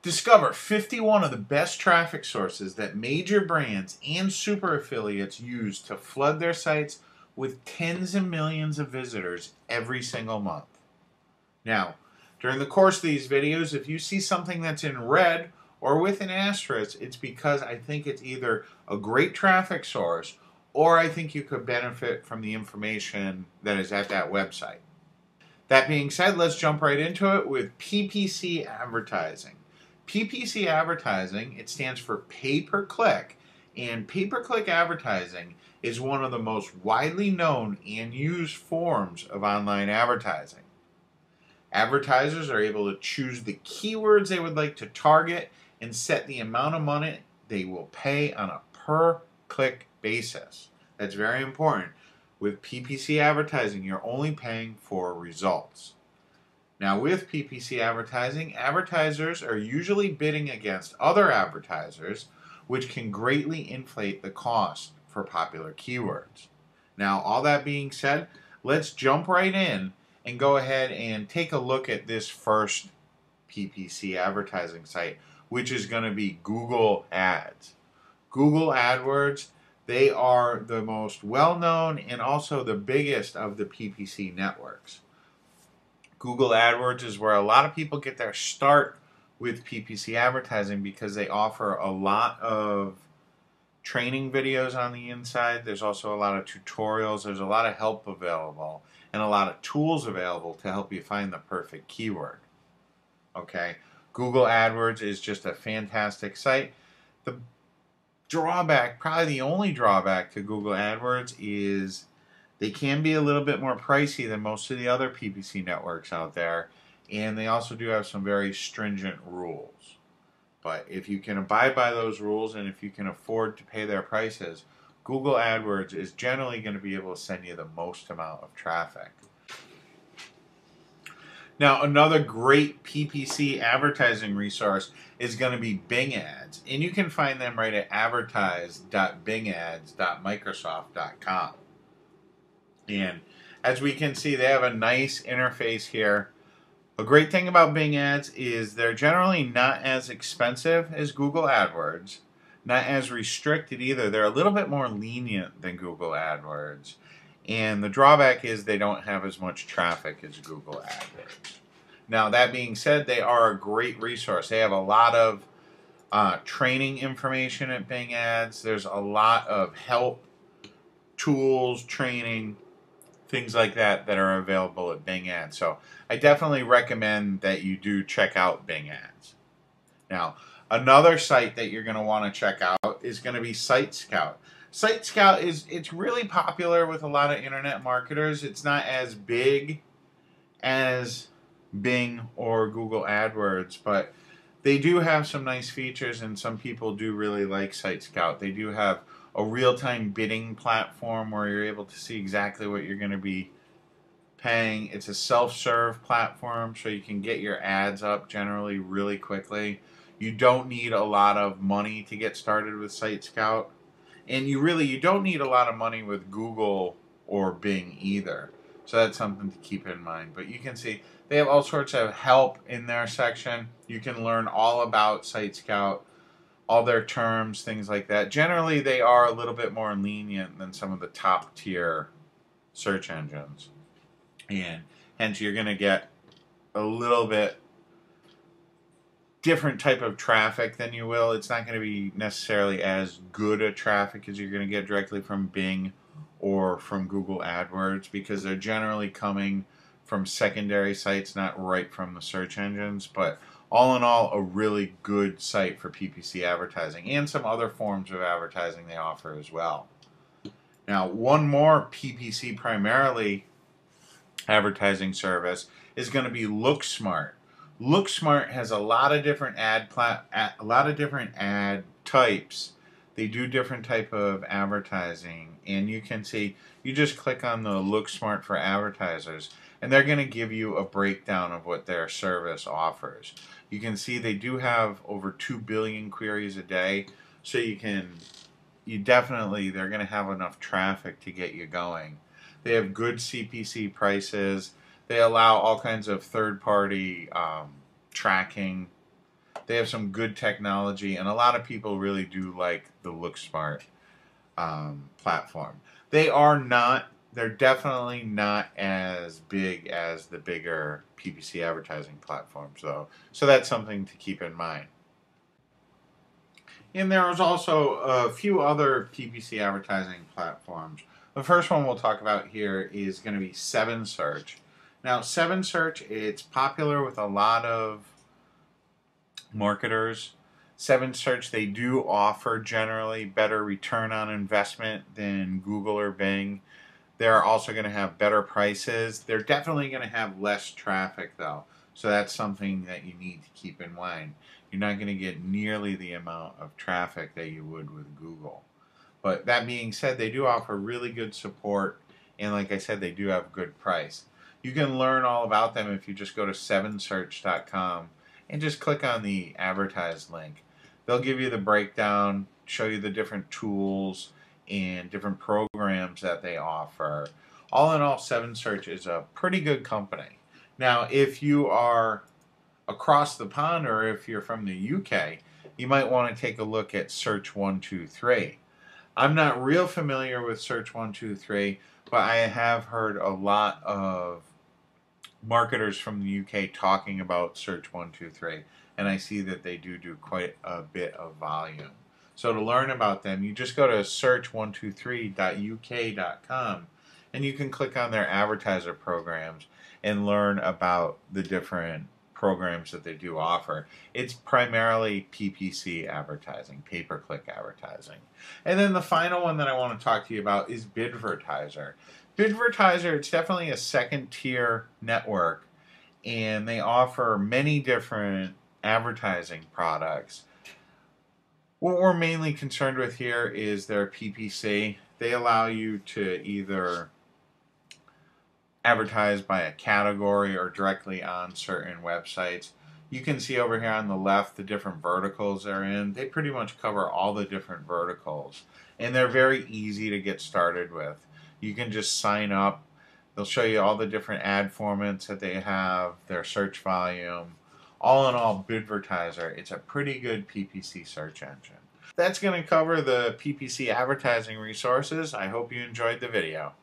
Discover 51 of the best traffic sources that major brands and super affiliates use to flood their sites with tens of millions of visitors every single month. Now, during the course of these videos, if you see something that's in red or with an asterisk, it's because I think it's either a great traffic source or I think you could benefit from the information that is at that website. That being said, let's jump right into it with PPC advertising. PPC advertising, it stands for pay-per-click, and pay-per-click advertising is one of the most widely known and used forms of online advertising. Advertisers are able to choose the keywords they would like to target and set the amount of money they will pay on a per-click basis. That's very important. With PPC advertising, you're only paying for results. Now, with PPC advertising, advertisers are usually bidding against other advertisers, which can greatly inflate the cost for popular keywords. Now, all that being said, let's jump right in and go ahead and take a look at this first PPC advertising site, which is going to be Google Ads. Google AdWords, they are the most well-known and also the biggest of the PPC networks. Google AdWords is where a lot of people get their start with PPC advertising because they offer a lot of training videos on the inside. There's also a lot of tutorials. There's a lot of help available and a lot of tools available to help you find the perfect keyword. Okay, Google AdWords is just a fantastic site. The drawback, probably the only drawback to Google AdWords is they can be a little bit more pricey than most of the other PPC networks out there, and they also do have some very stringent rules. But if you can abide by those rules and if you can afford to pay their prices, Google AdWords is generally going to be able to send you the most amount of traffic. Now, another great PPC advertising resource is going to be Bing Ads, and you can find them right at advertise.bingads.microsoft.com. And as we can see, they have a nice interface here. A great thing about Bing Ads is they're generally not as expensive as Google AdWords, not as restricted either. They're a little bit more lenient than Google AdWords. And the drawback is they don't have as much traffic as Google AdWords. Now, that being said, they are a great resource. They have a lot of training information at Bing Ads. There's a lot of help, tools, training, things like that that are available at Bing Ads. So I definitely recommend that you do check out Bing Ads. Now, another site that you're going to want to check out is going to be Site Scout. Site Scout it's really popular with a lot of internet marketers. It's not as big as Bing or Google AdWords, but they do have some nice features, and some people do really like Site Scout. They do have a real-time bidding platform where you're able to see exactly what you're going to be paying. It's a self-serve platform, so you can get your ads up generally really quickly. You don't need a lot of money to get started with Site Scout, and you don't need a lot of money with Google or Bing either. So that's something to keep in mind. But you can see they have all sorts of help in their section. You can learn all about Site Scout, all their terms, things like that. Generally, they are a little bit more lenient than some of the top tier search engines. And hence, you're going to get a little bit different type of traffic than you will. It's not going to be necessarily as good a traffic as you're going to get directly from Bing or from Google AdWords, because they're generally coming from secondary sites, not right from the search engines. But all in all, a really good site for PPC advertising and some other forms of advertising they offer as well. Now, one more PPC primarily advertising service is going to be LookSmart. LookSmart has a lot of different ad types. They do different type of advertising, and you can see, you just click on the LookSmart for advertisers, and they're going to give you a breakdown of what their service offers. You can see they do have over 2 billion queries a day, so they're going to have enough traffic to get you going. They have good CPC prices. They allow all kinds of third-party tracking. They have some good technology, and a lot of people really do like the LookSmart platform. They're definitely not as big as the bigger PPC advertising platforms, though. So that's something to keep in mind. And there is also a few other PPC advertising platforms. The first one we'll talk about here is going to be 7Search. Now, 7Search, it's popular with a lot of marketers. 7Search, they do offer generally better return on investment than Google or Bing. They're also going to have better prices. They're definitely going to have less traffic, though. So that's something that you need to keep in mind. You're not going to get nearly the amount of traffic that you would with Google. But that being said, they do offer really good support. And like I said, they do have good price. You can learn all about them if you just go to 7search.com and just click on the advertise link. They'll give you the breakdown, show you the different tools and different programs that they offer. All in all, 7Search is a pretty good company. Now, if you are across the pond or if you're from the UK, you might want to take a look at Search 123. I'm not real familiar with Search 123, but I have heard a lot of marketers from the UK talking about Search 123, and I see that they do quite a bit of volume. So to learn about them, you just go to search123.uk.com and you can click on their advertiser programs and learn about the different programs that they do offer. It's primarily PPC advertising, pay-per-click advertising. And then the final one that I want to talk to you about is Bidvertiser. Bidvertiser, it's definitely a second-tier network, and they offer many different advertising products. What we're mainly concerned with here is their PPC. They allow you to either advertise by a category or directly on certain websites. You can see over here on the left the different verticals they're in. They pretty much cover all the different verticals, and they're very easy to get started with. You can just sign up. They'll show you all the different ad formats that they have, their search volume. All in all, Bidvertiser, it's a pretty good PPC search engine. That's going to cover the PPC advertising resources. I hope you enjoyed the video.